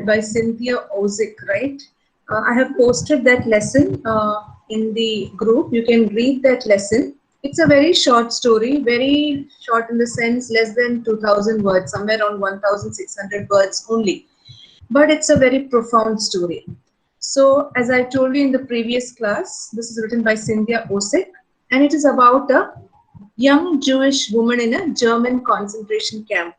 by Cynthia Ozick, right? I have posted that lesson in the group. You can read that lesson. It's a very short story, very short in the sense less than 2000 words, somewhere around 1600 words only. But it's a very profound story. So, as I told you in the previous class, this is written by Cynthia Ozick, and it is about a young Jewish woman in a German concentration camp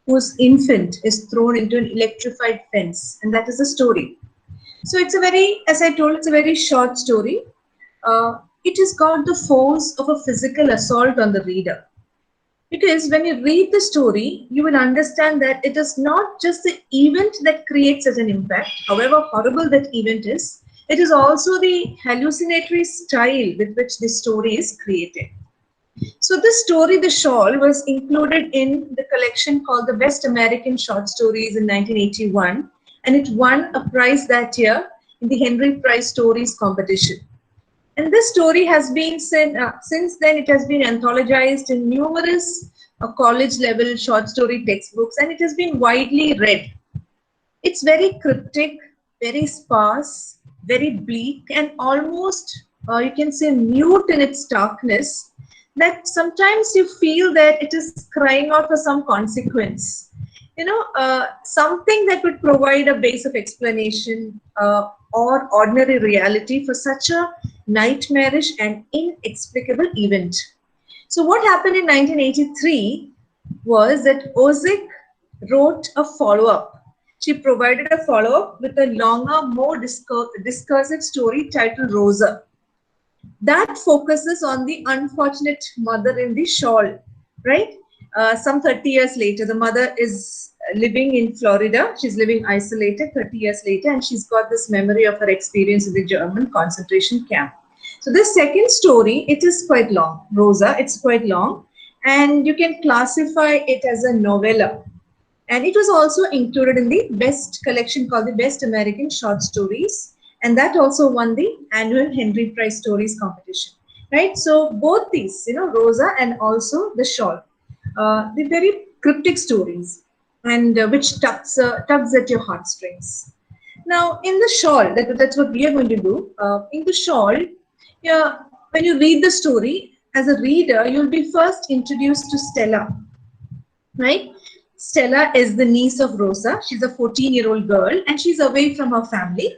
whose infant is thrown into an electrified fence, and that is the story. So it's a very, as I told, it's a very short story. It has got the force of a physical assault on the reader. Because when you read the story, you will understand that it is not just the event that creates such an impact, however horrible that event is, it is also the hallucinatory style with which this story is created. So this story, The Shawl, was included in the collection called the Best American Short Stories in 1981, and it won a prize that year in the Henry Prize Stories competition. And this story has been, since then, it has been anthologized in numerous college-level short story textbooks, and it has been widely read. It's very cryptic, very sparse, very bleak, and almost, you can say, mute in its darkness, that sometimes you feel that it is crying out for some consequence. Something that would provide a base of explanation or ordinary reality for such a nightmarish and inexplicable event. So what happened in 1983 was that Ozick wrote a follow-up. She provided a follow-up with a longer, more discursive story titled Rosa. That focuses on the unfortunate mother in the shawl, right? Some 30 years later, the mother is living in Florida. She's living isolated 30 years later, and she's got this memory of her experience in the German concentration camp. So this second story, it is quite long. Rosa, it's quite long, and you can classify it as a novella. And it was also included in the best collection called the Best American Short Stories. And that also won the annual Henry Prize Stories competition, right? So both these, Rosa and also The Shawl, they're very cryptic stories, and which tugs at your heartstrings. Now, in The Shawl, that's what we are going to do. In The Shawl, when you read the story, as a reader, you'll be first introduced to Stella, right? Stella is the niece of Rosa. She's a 14-year-old girl, and she's away from her family.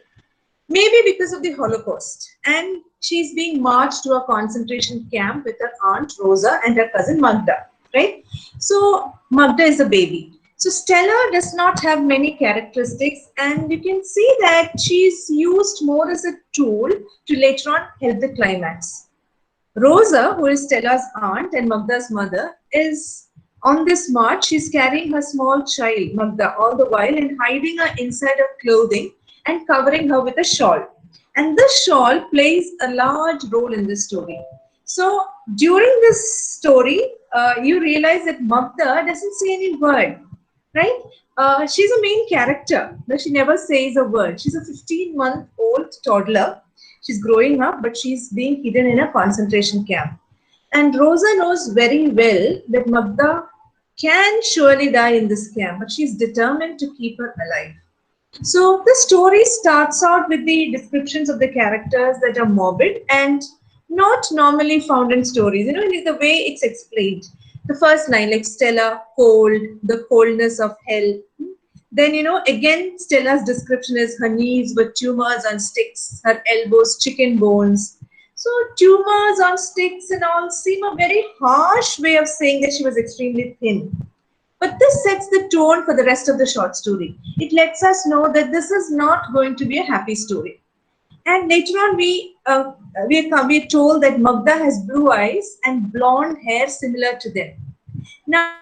Maybe because of the Holocaust, and she's being marched to a concentration camp with her aunt Rosa and her cousin Magda, right? So Magda is a baby. So Stella does not have many characteristics, and you can see that she's used more as a tool to later on help the climax. Rosa, who is Stella's aunt and Magda's mother, is on this march. She's carrying her small child, Magda, all the while, and hiding her inside her clothing and covering her with a shawl. And this shawl plays a large role in this story. So during this story, you realize that Magda doesn't say any word, right? She's a main character, but she never says a word. She's a 15-month-old toddler. She's growing up, but she's being hidden in a concentration camp. And Rosa knows very well that Magda can surely die in this camp, but she's determined to keep her alive. So the story starts out with the descriptions of the characters that are morbid and not normally found in stories. The way it's explained. The first line, like Stella, cold, the coldness of hell. Then, again, Stella's description is her knees were tumors on sticks, her elbows chicken bones. So tumors on sticks and all seem a very harsh way of saying that she was extremely thin. But this sets the tone for the rest of the short story. It lets us know that this is not going to be a happy story. And later on, we are told that Magda has blue eyes and blonde hair similar to them. Now,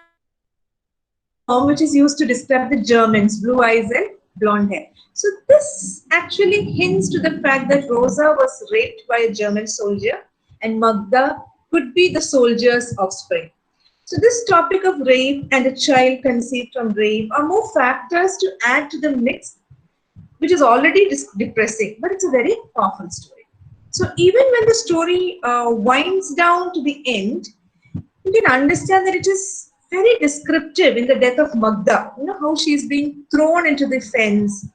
which is used to describe the Germans, blue eyes and blonde hair. So this actually hints to the fact that Rosa was raped by a German soldier, and Magda could be the soldier's offspring. So this topic of rape and a child conceived from rape are more factors to add to the mix, which is already depressing, but it's a very powerful story. So even when the story winds down to the end, you can understand that it is very descriptive in the death of Magda. You know, how she's being thrown into the fence,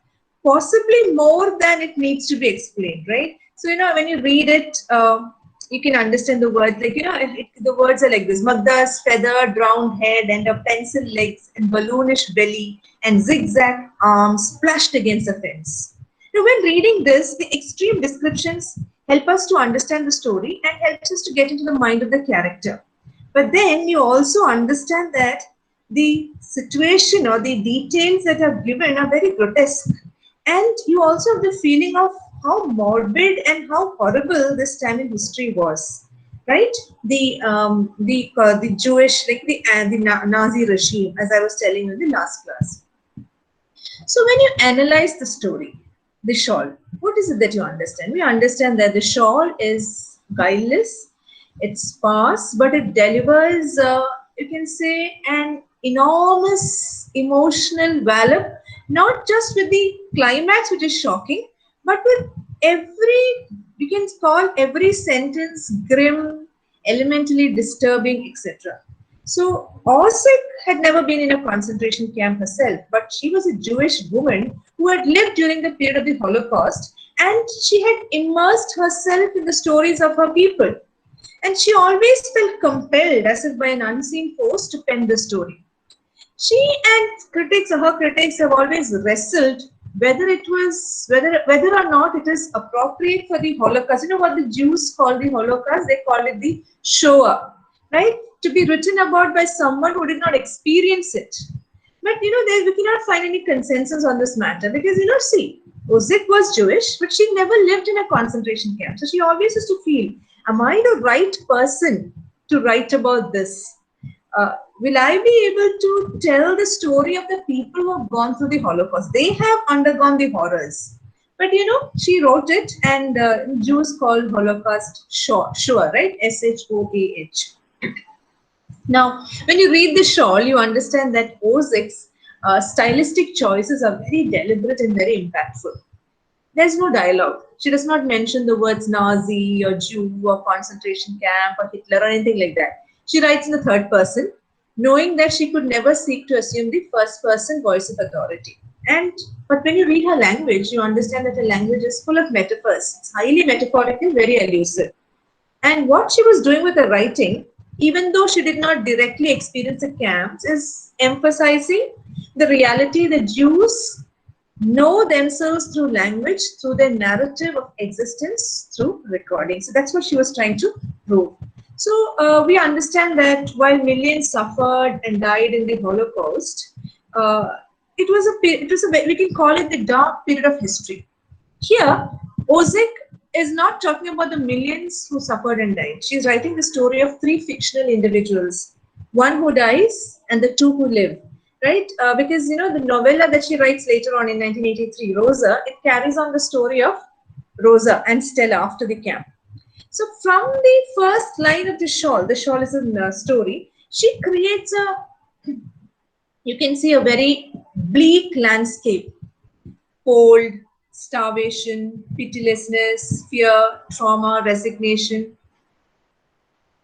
possibly more than it needs to be explained, right? So, you know, when you read it, you can understand the words. Like, you know, the words are like this: Magda's feathered round head and her pencil legs and balloonish belly and zigzag arms splashed against the fence. Now, when reading this, the extreme descriptions help us to understand the story and helps us to get into the mind of the character. But then you also understand that the situation or the details that are given are very grotesque. And you also have the feeling of how morbid and how horrible this time in history was, right? The Jewish, like the Nazi regime, as I was telling you in the last class. So when you analyze the story, the shawl, what is it that you understand? We understand that the shawl is guileless, it's sparse, but it delivers, you can say, an enormous emotional wallop, not just with the climax, which is shocking, but with every, you can call every sentence grim, elementally disturbing, etc. So Osip had never been in a concentration camp herself, but she was a Jewish woman who had lived during the period of the Holocaust, and she had immersed herself in the stories of her people. And she always felt compelled, as if by an unseen force, to pen the story. She and critics, or her critics, have always wrestled whether or not it is appropriate for the Holocaust. You know what the Jews call the Holocaust? They call it the Shoah, right? To be written about by someone who did not experience it. But you know, we cannot find any consensus on this matter because, you know, see, Ozik was Jewish, but she never lived in a concentration camp. So she always used to feel, am I the right person to write about this? Will I be able to tell the story of the people who have gone through the Holocaust? They have undergone the horrors. But you know, she wrote it, and Jews call Holocaust Shoah, right? Shoah. Now, when you read the Shawl, you understand that Ozik's stylistic choices are very deliberate and very impactful. There's no dialogue. She does not mention the words Nazi or Jew or concentration camp or Hitler or anything like that. She writes in the third person, knowing that she could never seek to assume the first person voice of authority. But when you read her language, you understand that her language is full of metaphors. It's highly metaphorical, very elusive. And what she was doing with her writing, even though she did not directly experience the camps, is emphasizing the reality that Jews know themselves through language, through their narrative of existence, through recording. So that's what she was trying to prove. So we understand that while millions suffered and died in the Holocaust, we can call it the dark period of history. Here, Ozik is not talking about the millions who suffered and died. She's writing the story of three fictional individuals, one who dies and the two who live, right? Because, you know, the novella that she writes later on in 1983, Rosa, it carries on the story of Rosa and Stella after the camp. So from the first line of the shawl is a story, she creates you can see a very bleak landscape: cold, starvation, pitilessness, fear, trauma, resignation.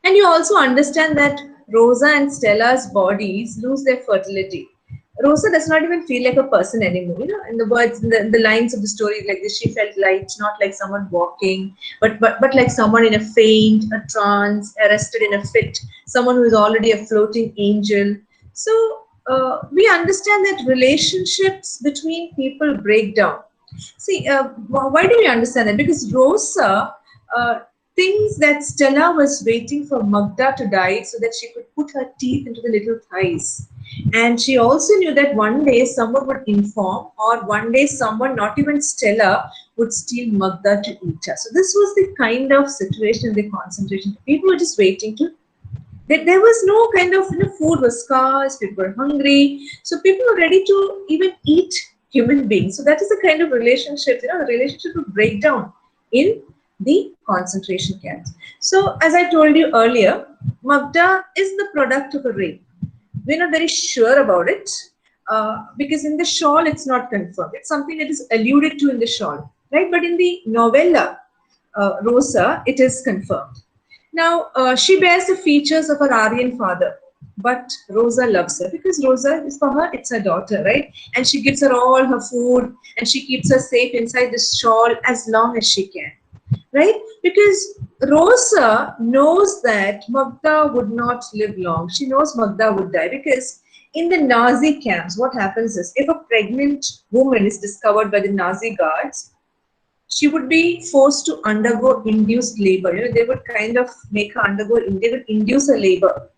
And you also understand that Rosa and Stella's bodies lose their fertility. Rosa does not even feel like a person anymore. You know, in the words, in the lines of the story like this, she felt light, not like someone walking, but like someone in a faint, a trance, arrested in a fit, someone who is already a floating angel. So we understand that relationships between people break down. See, why do we understand that? Because Rosa thinks that Stella was waiting for Magda to die so that she could put her teeth into the little thighs. And she also knew that one day someone would inform, or one day someone, not even Stella, would steal Magda to eat her. So this was the kind of situation in the concentration. People were just waiting to. There was no kind of, you know, food was scarce, people were hungry. So people were ready to even eat human beings. So that is the kind of relationship, you know, the relationship would break down in the concentration camps. So as I told you earlier, Magda is the product of a rape. We're not very sure about it because in the shawl it's not confirmed. It's something that is alluded to in the shawl, right? But in the novella Rosa, it is confirmed. Now she bears the features of her Aryan father. But Rosa loves her because Rosa is for her, it's her daughter, right? And she gives her all her food and she keeps her safe inside this shawl as long as she can, right? Because Rosa knows that Magda would not live long. She knows Magda would die because in the Nazi camps, what happens is if a pregnant woman is discovered by the Nazi guards, she would be forced to undergo induced labor. You know, they would kind of make her undergo, they would induce a labor.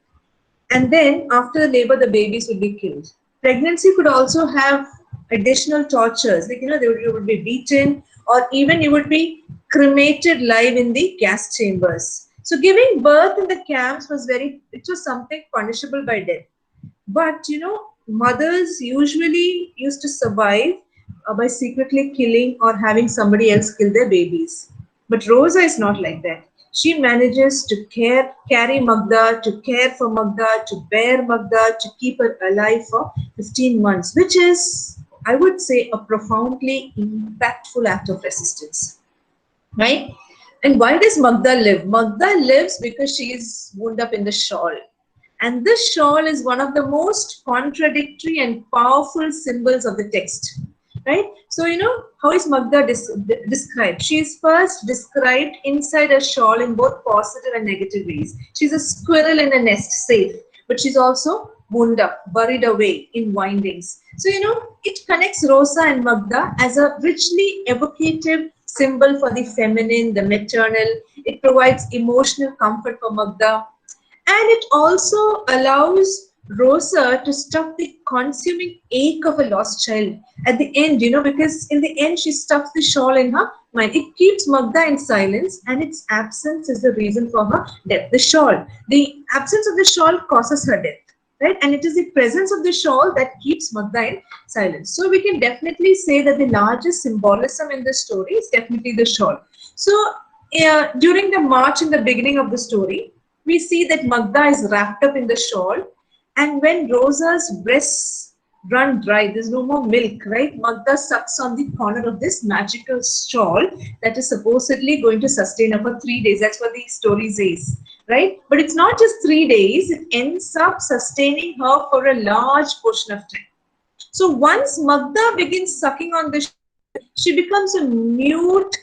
And then after the labor, the babies would be killed. Pregnancy could also have additional tortures, like, you know, you would be beaten or even you would be cremated live in the gas chambers. So giving birth in the camps was it was something punishable by death. But, you know, mothers usually used to survive by secretly killing or having somebody else kill their babies. But Rosa is not like that. She manages to carry Magda, to care for Magda, to bear Magda, to keep her alive for 15 months, which is, I would say, a profoundly impactful act of resistance. Right? And why does Magda live? Magda lives because she is wound up in the shawl. And this shawl is one of the most contradictory and powerful symbols of the text. Right? So, you know, how is Magda described? She is first described inside a shawl in both positive and negative ways. She's a squirrel in a nest, safe, but she's also wound up, buried away in windings. So, you know, it connects Rosa and Magda as a richly evocative symbol for the feminine, the maternal. It provides emotional comfort for Magda. And it also allows Rosa to stop the consuming ache of a lost child at the end, you know, because in the end she stuffs the shawl in her mind. It keeps Magda in silence, and its absence is the reason for her death. The absence of the shawl causes her death, right? And it is the presence of the shawl that keeps Magda in silence. So we can definitely say that the largest symbolism in the story is definitely the shawl. So during the march in the beginning of the story, we see that Magda is wrapped up in the shawl, and when Rosa's breasts run dry, there's no more milk, right? Magda sucks on the corner of this magical shawl that is supposedly going to sustain her for 3 days. That's what the story says, right? But it's not just 3 days, it ends up sustaining her for a large portion of time. So once Magda begins sucking on the shawl, she becomes a mute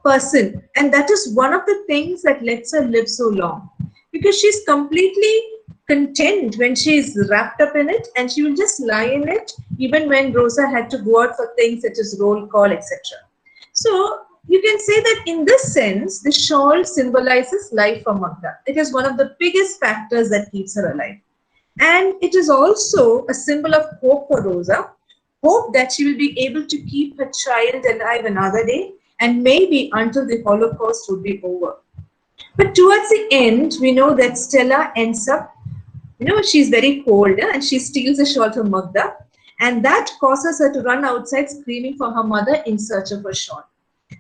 person, and that is one of the things that lets her live so long, because she's completely content when she is wrapped up in it, and she will just lie in it even when Rosa had to go out for things such as roll call, etc. So you can say that in this sense, the shawl symbolizes life for Magda. It is one of the biggest factors that keeps her alive. And it is also a symbol of hope for Rosa, hope that she will be able to keep her child alive another day, and maybe until the Holocaust would be over. But towards the end, we know that Stella ends up, you know, she's very cold, and she steals a shawl from Magda, and that causes her to run outside screaming for her mother in search of a shawl.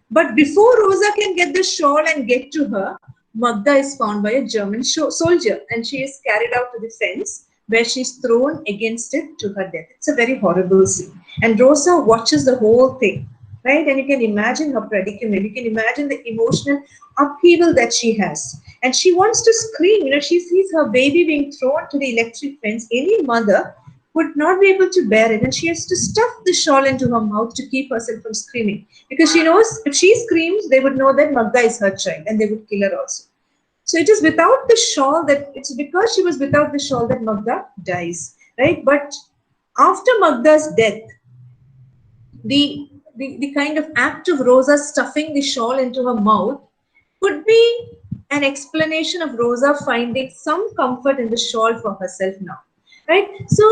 But before Rosa can get the shawl and get to her, Magda is found by a German soldier, and she is carried out to the fence where she is thrown against it to her death. It's a very horrible scene. And Rosa watches the whole thing, right? And you can imagine her predicament. You can imagine the emotional upheaval that she has. And she wants to scream. You know, she sees her baby being thrown to the electric fence. Any mother would not be able to bear it, and she has to stuff the shawl into her mouth to keep herself from screaming, because she knows if she screams, they would know that Magda is her child and they would kill her also. So it is without the shawl that, it's because she was without the shawl that Magda dies, right? But after Magda's death, the kind of act of Rosa stuffing the shawl into her mouth could be an explanation of Rosa finding some comfort in the shawl for herself now, right? So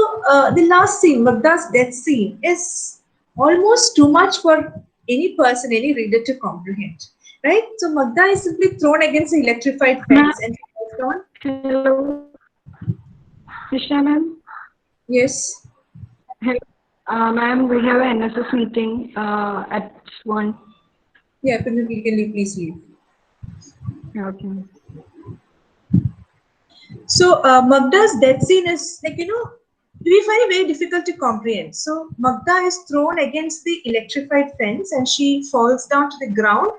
the last scene, Magda's death scene, is almost too much for any person, any reader to comprehend, right? So Magda is simply thrown against the electrified fence and left on. Hello, Nisha ma'am. Yes. Hello, ma'am. We have an NSS meeting at 1. Yeah, can you please leave? Okay. So Magda's death scene is, like, you know, we find it very difficult to comprehend. So Magda is thrown against the electrified fence and she falls down to the ground,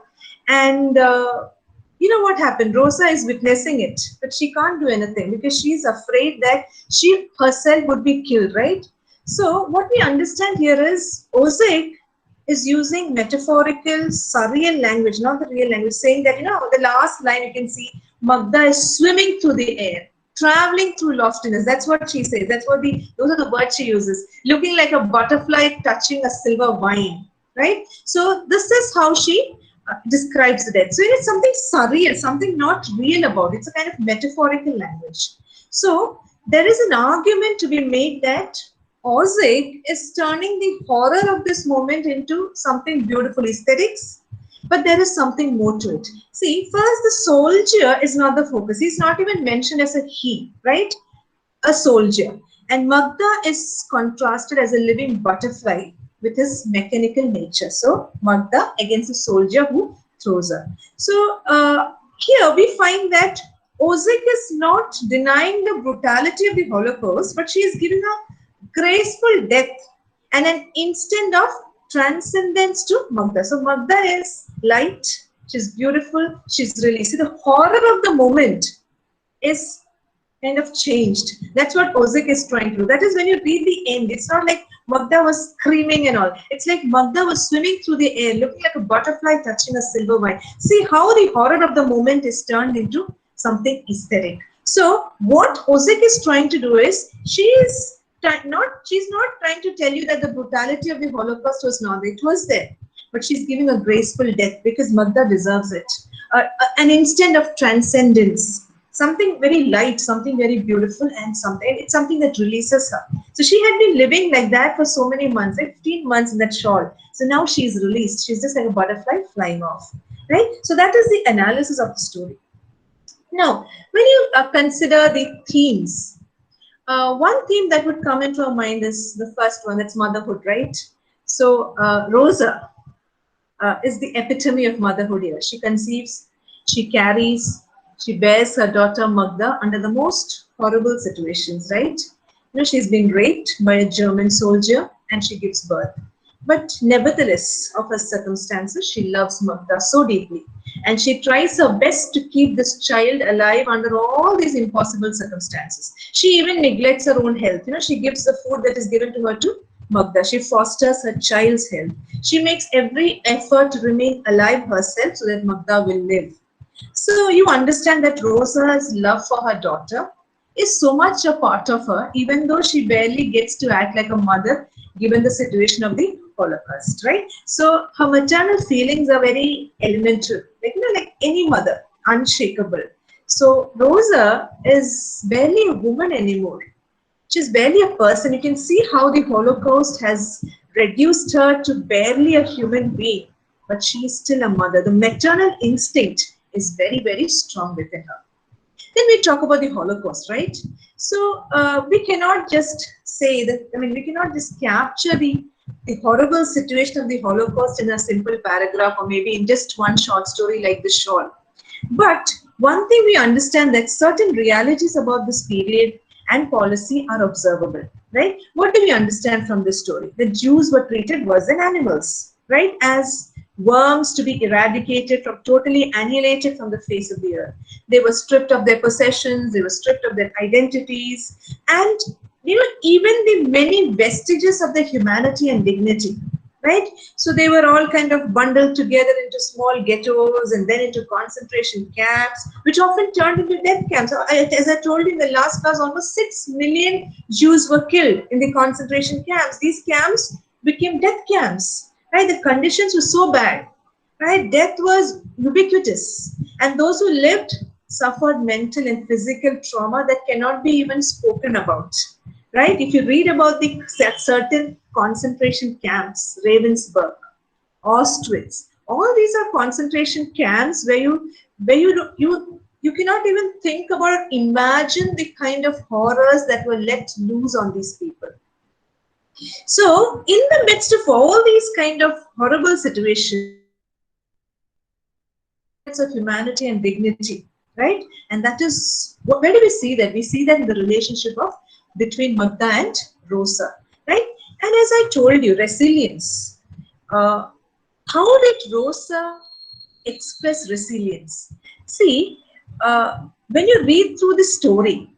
and You know what happened? Rosa is witnessing it, but she can't do anything because she's afraid that she herself would be killed, right? So what we understand here is Osik is using metaphorical, surreal language, not the real language, saying that, the last line you can see, Magda is swimming through the air, traveling through loftiness. That's what she says. Those are the words she uses. Looking like a butterfly touching a silver wine, right? So this is how she describes the death. So it is something surreal, something not real about it. It's a kind of metaphorical language. So there is an argument to be made that Ozick is turning the horror of this moment into something beautiful aesthetics, but there is something more to it. See, first, the soldier is not the focus. He's not even mentioned as a he, right? A soldier. And Magda is contrasted as a living butterfly with his mechanical nature. So, Magda against a soldier who throws her. So, here we find that Ozick is not denying the brutality of the Holocaust, but she is giving a graceful death and an instant of transcendence to Magda. So Magda is light, she's beautiful, she's released. See, the horror of the moment is kind of changed. That's what Ozick is trying to do. That is when you read the end. It's not like Magda was screaming and all. It's like Magda was swimming through the air, looking like a butterfly touching a silver wine. See how the horror of the moment is turned into something aesthetic. So what Ozick is trying to do is she's not trying to tell you that the brutality of the Holocaust was not there. It was there. But she's giving a graceful death because Magda deserves it. An instant of transcendence. Something very light, something very beautiful, and it's something that releases her. So she had been living like that for so many months, like 15 months in that shawl. So now she's released. She's just like a butterfly flying off. Right? So that is the analysis of the story. Now, when you consider the themes, one theme that would come into our mind is the first one, that's motherhood, right? So Rosa is the epitome of motherhood here. She conceives, she carries, she bears her daughter Magda under the most horrible situations, right? She's been raped by a German soldier and she gives birth. But nevertheless, of her circumstances, she loves Magda so deeply. And she tries her best to keep this child alive under all these impossible circumstances. She even neglects her own health. She gives the food that is given to her to Magda. She fosters her child's health. She makes every effort to remain alive herself so that Magda will live. So you understand that Rosa's love for her daughter is so much a part of her, even though she barely gets to act like a mother given the situation of the Holocaust, right? So her maternal feelings are very elemental, like any mother, unshakable. So Rosa is barely a woman anymore. She's barely a person. You can see how the Holocaust has reduced her to barely a human being, but she is still a mother. The maternal instinct is very, very strong within her. Then we talk about the Holocaust, right? So we cannot just say that, we cannot just capture the horrible situation of the Holocaust in a simple paragraph or maybe in just one short story like the Shawl. But one thing we understand that certain realities about this period and policy are observable, right? What do we understand from this story? The Jews were treated worse than animals, right? As worms to be eradicated, totally annihilated from the face of the earth. They were stripped of their possessions, they were stripped of their identities, and even the many vestiges of their humanity and dignity, right? So they were all kind of bundled together into small ghettos and then into concentration camps, which often turned into death camps. As I told you in the last class, almost 6 million Jews were killed in the concentration camps. These camps became death camps, right? The conditions were so bad, right? Death was ubiquitous, and those who lived suffered mental and physical trauma that cannot be even spoken about, right? If you read about the certain concentration camps, Ravensbrück, Auschwitz, all these are concentration camps where you cannot even think about or imagine the kind of horrors that were let loose on these people. So, in the midst of all these kind of horrible situations, of humanity and dignity, right? And that is, where do we see that? We see that in the relationship of between Magda and Rosa, right? And as I told you, resilience. How did Rosa express resilience. See, when you read through the story,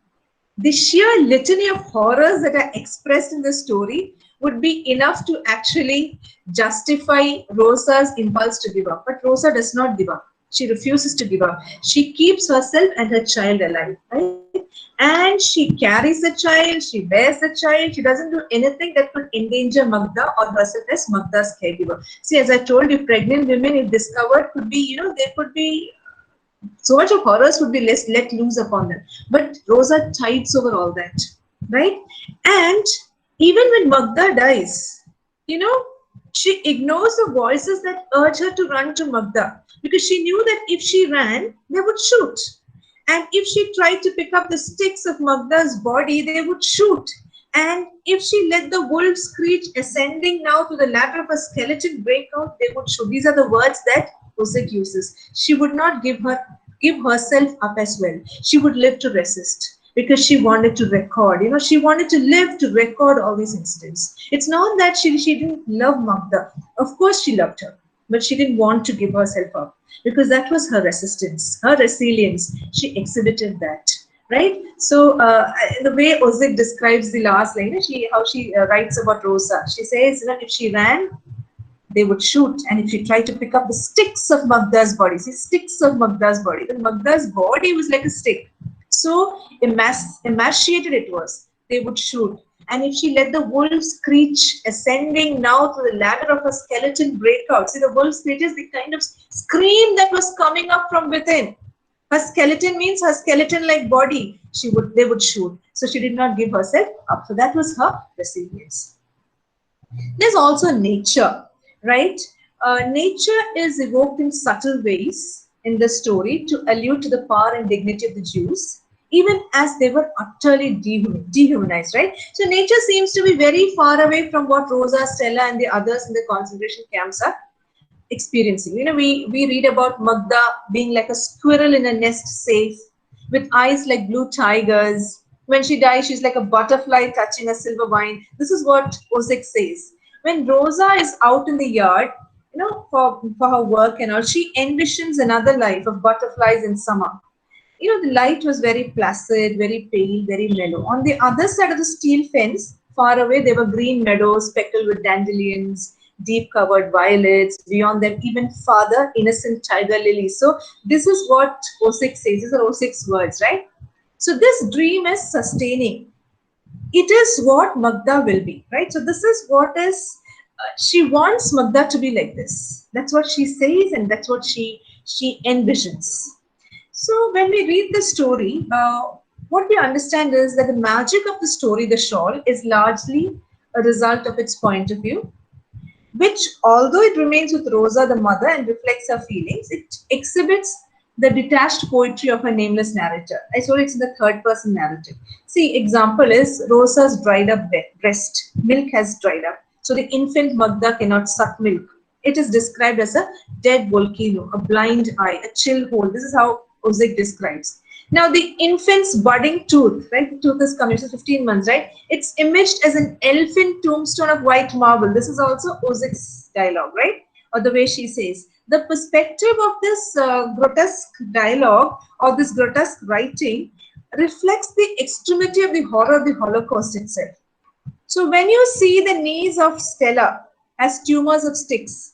the sheer litany of horrors that are expressed in the story would be enough to actually justify Rosa's impulse to give up. But Rosa does not give up. She refuses to give up. She keeps herself and her child alive, right? And she carries the child, she bears the child, she doesn't do anything that could endanger Magda or herself as Magda's caregiver. See, as I told you, pregnant women, if discovered, could be, there could be so much of horrors would be let loose upon them. But Rosa tides over all that, right? And even when Magda dies, she ignores the voices that urge her to run to Magda because she knew that if she ran, they would shoot. And if she tried to pick up the sticks of Magda's body, they would shoot. And if she let the wolf screech ascending now to the ladder of a skeleton break out, they would shoot. These are the words that Osik uses. She would not give herself up as well. She would live to resist because she wanted to record. She wanted to live to record all these incidents. It's not that she didn't love Magda. Of course she loved her, but she didn't want to give herself up because that was her resistance, her resilience. She exhibited that. Right? So the way Osik describes the last line, how she writes about Rosa, she says that if she ran, they would shoot, and if she tried to pick up the sticks of Magda's body, sticks of Magda's body, then Magda's body was like a stick. So emaciated it was, they would shoot. And if she let the wolf screech ascending now to the ladder of a skeleton break out, see the wolf screech is the kind of scream that was coming up from within. Her skeleton means her skeleton-like body. They would shoot. So she did not give herself up. So that was her resilience. There's also nature, right? Nature is evoked in subtle ways in the story to allude to the power and dignity of the Jews, even as they were utterly dehumanized, right? So nature seems to be very far away from what Rosa, Stella, and the others in the concentration camps are experiencing. We read about Magda being like a squirrel in a nest safe, with eyes like blue tigers. When she dies, she's like a butterfly touching a silver vine. This is what Osik says. When Rosa is out in the yard, for her work and all, she envisions another life of butterflies in summer. The light was very placid, very pale, very mellow. On the other side of the steel fence, far away, there were green meadows speckled with dandelions, deep covered violets, beyond them even farther, innocent tiger lilies. So this is what Osik says, these are Osik's words, right? So this dream is sustaining. It is what Magda will be, right? So this is what is, she wants Magda to be like this. That's what she says and that's what she envisions. So when we read the story, what we understand is that the magic of the story, the shawl, is largely a result of its point of view, which, although it remains with Rosa, the mother, and reflects her feelings, it exhibits the detached poetry of a nameless narrator. I saw it's in the third-person narrative. See, example is Rosa's dried up breast. Milk has dried up. So the infant Magda cannot suck milk. It is described as a dead volcano, a blind eye, a chill hole. This is how Osik describes. Now, the infant's budding tooth, right? The tooth is coming, so 15 months, right? It's imaged as an elfin tombstone of white marble. This is also Osik's dialogue, right? Or the way she says. The perspective of this grotesque dialogue or this grotesque writing reflects the extremity of the horror of the Holocaust itself. So when you see the knees of Stella as tumors of sticks,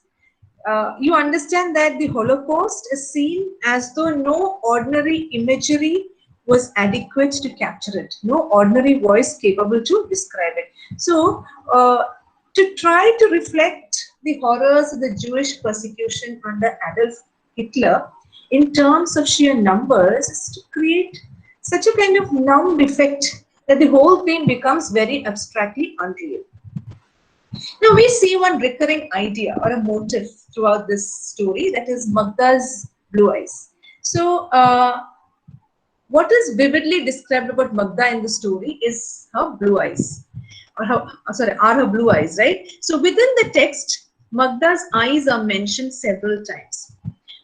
you understand that the Holocaust is seen as though no ordinary imagery was adequate to capture it, no ordinary voice capable to describe it. So, to try to reflect the horrors of the Jewish persecution under Adolf Hitler in terms of sheer numbers is to create such a kind of numb effect that the whole thing becomes very abstractly unreal. Now we see one recurring idea or a motif throughout this story, that is Magda's blue eyes. So what is vividly described about Magda in the story is her blue eyes, or are her blue eyes, right? So within the text, Magda's eyes are mentioned several times.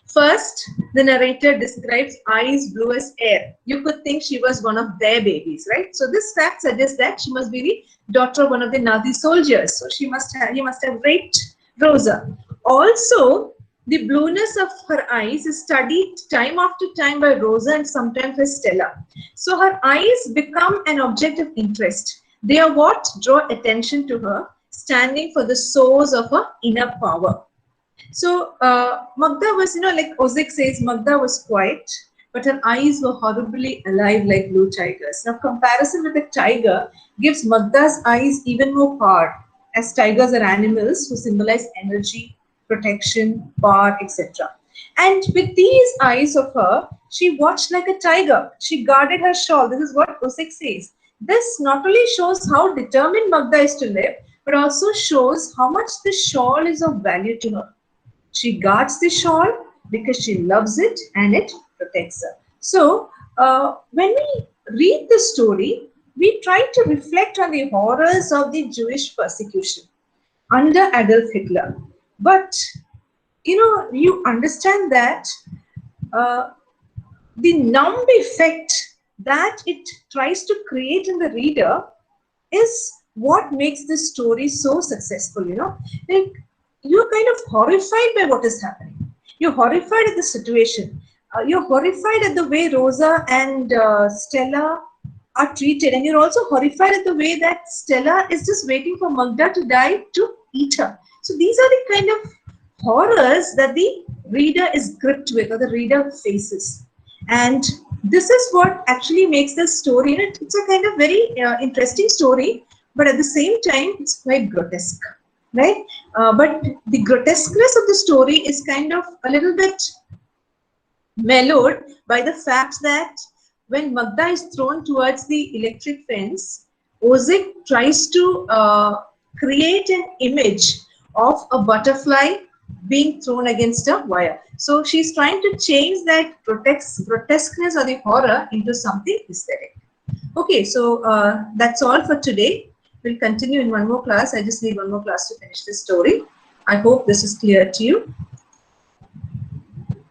First, the narrator describes eyes blue as air. You could think she was one of their babies, right? So this fact suggests that she must be the daughter of one of the Nazi soldiers. So he must have raped Rosa. Also, The blueness of her eyes is studied time after time by Rosa and sometimes by Stella. So her eyes become an object of interest. They are what draw attention to her, standing for the source of her inner power. So Magda was, like Ozick says, Magda was quiet, but her eyes were horribly alive like blue tigers. Now, comparison with a tiger gives Magda's eyes even more power, as tigers are animals who symbolize energy, protection, power, etc. And with these eyes of her, she watched like a tiger. She guarded her shawl. This is what Ozick says. This not only shows how determined Magda is to live, but also shows how much the shawl is of value to her. She guards the shawl because she loves it and it protects her. So, when we read the story, we try to reflect on the horrors of the Jewish persecution under Adolf Hitler. But, you understand that uh, the numb effect that it tries to create in the reader is what makes this story so successful. Like, you're kind of horrified by what is happening. You're horrified at the situation. You're horrified at the way Rosa and Stella are treated, and you're also horrified at the way that Stella is just waiting for Magda to die to eat her. So these are the kind of horrors that the reader is gripped with, or the reader faces. And this is what actually makes the story, it's a kind of very interesting story, but at the same time, it's quite grotesque, right? But the grotesqueness of the story is kind of a little bit mellowed by the fact that when Magda is thrown towards the electric fence, Ozick tries to create an image of a butterfly being thrown against a wire. So she's trying to change that grotesqueness or the horror into something aesthetic. Okay, so that's all for today. We'll continue in one more class. I just need one more class to finish this story. I hope this is clear to you.